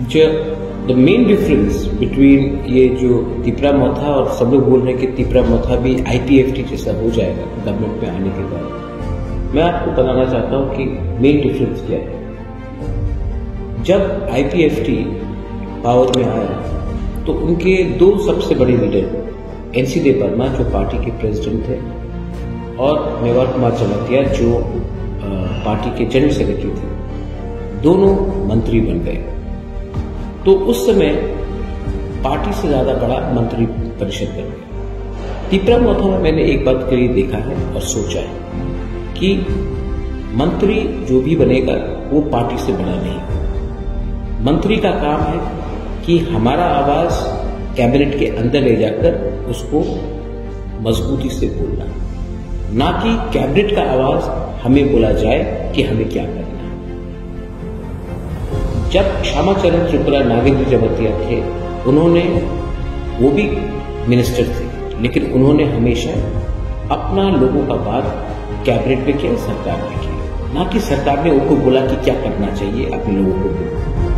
जो the main difference between ये जो तिपरा मोथा और सब लोग बोल रहे हैं कि तिपरा मोथा भी IPFT जैसा हो जाएगा गवर्नमेंट में आने के बाद, मैं आपको बताना चाहता हूं कि मेन डिफरेंस क्या है। जब IPFT पावर में आया तो उनके दो सबसे बड़े लीडर NC देव वर्मा जो पार्टी के प्रेसिडेंट थे और मेवाड़ कुमार जमातिया जो पार्टी के जनरल सेक्रेटरी थे, दोनों मंत्री बन गए। तो उस समय पार्टी से ज्यादा बड़ा मंत्री परिषद बन गया। तिपरा मोथा में मैंने एक बात के लिए देखा है और सोचा है कि मंत्री जो भी बनेगा वो पार्टी से बड़ा नहीं। मंत्री का काम है कि हमारा आवाज कैबिनेट के अंदर ले जाकर उसको मजबूती से बोलना, ना कि कैबिनेट का आवाज हमें बोला जाए कि हमें क्या करना है। जब श्यामाचरण त्रिपुरा नागेंद्र जमातिया थे, उन्होंने, वो भी मिनिस्टर थे, लेकिन उन्होंने हमेशा अपना लोगों का बात कैबिनेट में किया, सरकार में किया, ना कि सरकार ने उनको बोला कि क्या करना चाहिए अपने लोगों को।